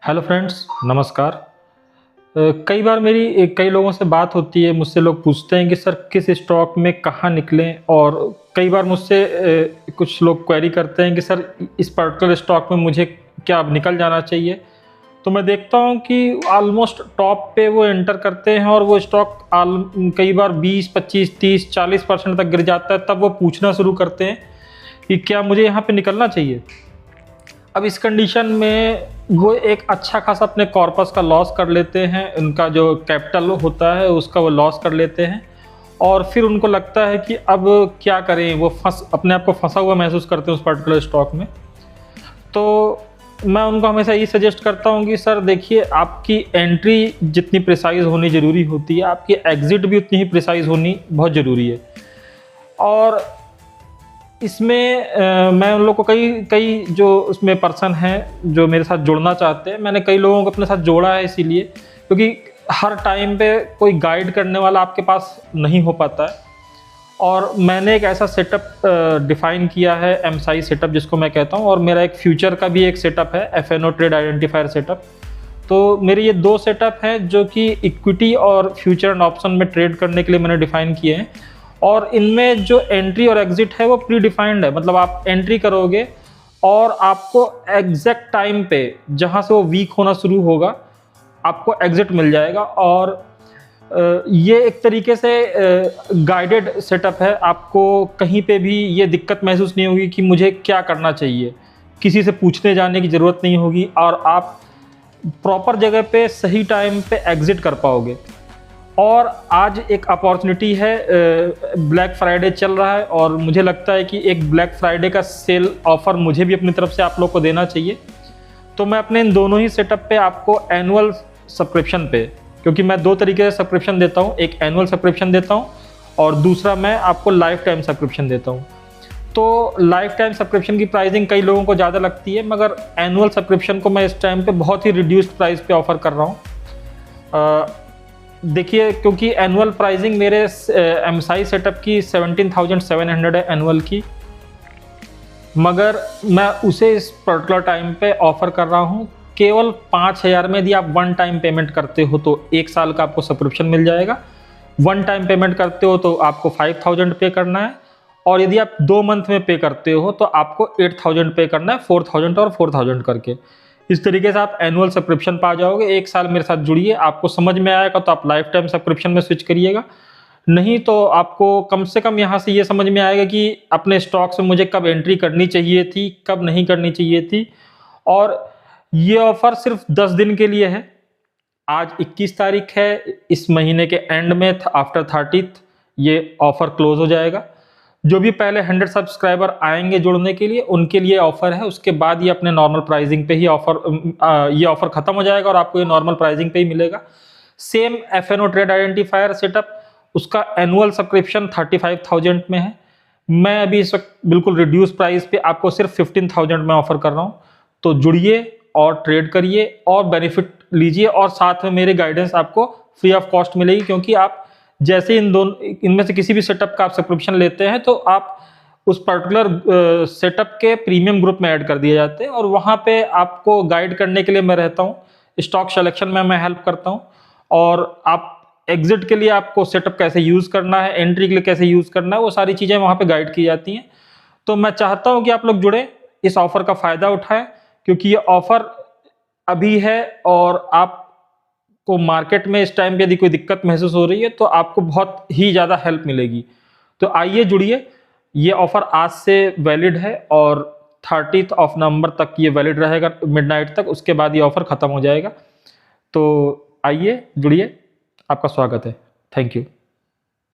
Hello friends, नमस्कार। कई बार मेरी कई लोगों से बात होती है, मुझसे लोग पूछते हैं कि सर किस स्टॉक में कहाँ निकलें। और कई बार मुझसे कुछ लोग क्वेरी करते हैं कि सर इस पर्टिकुलर स्टॉक में मुझे क्या अब निकल जाना चाहिए। तो मैं देखता हूँ कि ऑलमोस्ट टॉप पे वो एंटर करते हैं और वो स्टॉक कई बार 20, 25, 30, 40% तक गिर जाता है, तब वो पूछना शुरू करते हैं कि क्या मुझे यहाँ पे निकलना चाहिए। अब इस कंडीशन में वो एक अच्छा खासा अपने कॉर्पस का लॉस कर लेते हैं, उनका जो कैपिटल होता है उसका वो लॉस कर लेते हैं और फिर उनको लगता है कि अब क्या करें। वो अपने आप को फंसा हुआ महसूस करते हैं उस पर्टिकुलर स्टॉक में। तो मैं उनको हमेशा ये सजेस्ट करता हूँ कि सर देखिए, आपकी एंट्री जितनी प्रिसाइज होनी ज़रूरी होती है, आपकी एग्ज़िट भी उतनी ही प्रिसाइज होनी बहुत ज़रूरी है। और इसमें मैं उन लोग को कई कई जो उसमें पर्सन हैं जो मेरे साथ जुड़ना चाहते हैं, मैंने कई लोगों को अपने साथ जोड़ा है इसीलिए क्योंकि हर टाइम पे कोई गाइड करने वाला आपके पास नहीं हो पाता है। और मैंने एक ऐसा सेटअप डिफ़ाइन किया है, एमसाई सेटअप जिसको मैं कहता हूँ, और मेरा एक फ्यूचर का भी एक सेटअप है, एफएनओ ट्रेड आइडेंटिफायर सेटअप। तो मेरे ये दो सेटअप हैं जो कि इक्विटी और फ्यूचर एंड ऑप्शन में ट्रेड करने के लिए मैंने डिफ़ाइन किए हैं। और इनमें जो एंट्री और एग्जिट है वो प्री डिफाइंड है, मतलब आप एंट्री करोगे और आपको एग्जैक्ट टाइम पे जहाँ से वो वीक होना शुरू होगा आपको एग्जिट मिल जाएगा। और ये एक तरीके से गाइडेड सेटअप है। आपको कहीं पे भी ये दिक्कत महसूस नहीं होगी कि मुझे क्या करना चाहिए, किसी से पूछने जाने की ज़रूरत नहीं होगी और आप प्रॉपर जगह पे सही टाइम पे एग्जिट कर पाओगे। और आज एक अपॉर्चुनिटी है, ब्लैक फ्राइडे चल रहा है और मुझे लगता है कि एक ब्लैक फ्राइडे का सेल ऑफ़र मुझे भी अपनी तरफ से आप लोग को देना चाहिए। तो मैं अपने इन दोनों ही सेटअप पे आपको एनुअल सब्सक्रिप्शन पे, क्योंकि मैं दो तरीके से सब्सक्रिप्शन देता हूँ, एक एनुअल सब्सक्रिप्शन देता हूँ और दूसरा मैं आपको लाइफ टाइम सब्सक्रिप्शन देता हूँ। तो लाइफ टाइम सब्सक्रिप्शन की प्राइसिंग कई लोगों को ज़्यादा लगती है, मगर एनुअल सब्सक्रिप्शन को मैं इस टाइम पे बहुत ही रिड्यूस्ड प्राइस पे ऑफ़र कर रहा हूँ। देखिए, क्योंकि एनुअल प्राइसिंग मेरे एमसाई सेटअप की 17,700 है एनुअल की, मगर मैं उसे इस पर्टिकुलर टाइम पे ऑफ़र कर रहा हूँ केवल 5,000 में। यदि आप वन टाइम पेमेंट करते हो तो 1 साल का आपको सब्सक्रिप्शन मिल जाएगा। वन टाइम पेमेंट करते हो तो आपको 5,000 पे करना है, और यदि आप 2 मंथ में पे करते हो तो आपको 8,000 पे करना है, 4,000 और 4,000 करके। इस तरीके से आप एनुअल सब्सक्रिप्शन पा जाओगे। 1 साल मेरे साथ जुड़िए, आपको समझ में आएगा तो आप लाइफ टाइम सब्सक्रिप्शन में स्विच करिएगा, नहीं तो आपको कम से कम यहाँ से ये समझ में आएगा कि अपने स्टॉक्स में मुझे कब एंट्री करनी चाहिए थी, कब नहीं करनी चाहिए थी। और ये ऑफ़र सिर्फ 10 दिन के लिए है। आज 21 तारीख है, इस महीने के एंड में आफ्टर 30th ये ऑफ़र क्लोज हो जाएगा। जो भी पहले 100 सब्सक्राइबर आएंगे जुड़ने के लिए, उनके लिए ऑफ़र है। उसके बाद ये अपने नॉर्मल प्राइसिंग पे ही ये ऑफ़र ख़त्म हो जाएगा और आपको ये नॉर्मल प्राइसिंग पे ही मिलेगा। Same FNO trade identifier setup, उसका एनुअल सब्सक्रिप्शन 35,000 में है। मैं अभी इस वक्त बिल्कुल रिड्यूस प्राइस पे आपको सिर्फ 15,000 में ऑफ़र कर रहा हूँ। तो जुड़िए और ट्रेड करिए और बेनिफिट लीजिए, और साथ में मेरे गाइडेंस आपको फ्री ऑफ कॉस्ट मिलेगी, क्योंकि आप जैसे इनमें से किसी भी सेटअप का आप सब्सक्रिप्शन लेते हैं तो आप उस पर्टिकुलर सेटअप के प्रीमियम ग्रुप में ऐड कर दिए जाते हैं, और वहाँ पे आपको गाइड करने के लिए मैं रहता हूँ। स्टॉक सिलेक्शन में मैं हेल्प करता हूँ, और आप एग्जिट के लिए आपको सेटअप कैसे यूज़ करना है, एंट्री के लिए कैसे यूज़ करना है, वो सारी चीज़ें वहाँ पे गाइड की जाती हैं। तो मैं चाहता हूँ कि आप लोग जुड़े, इस ऑफ़र का फ़ायदा उठाएं, क्योंकि ये ऑफ़र अभी है और आप को मार्केट में इस टाइम पे यदि कोई दिक्कत महसूस हो रही है तो आपको बहुत ही ज़्यादा हेल्प मिलेगी। तो आइए जुड़िए, ये ऑफ़र आज से वैलिड है और 30th ऑफ नवंबर तक ये वैलिड रहेगा, मिडनाइट तक। उसके बाद ये ऑफ़र ख़त्म हो जाएगा। तो आइए जुड़िए, आपका स्वागत है। Thank you.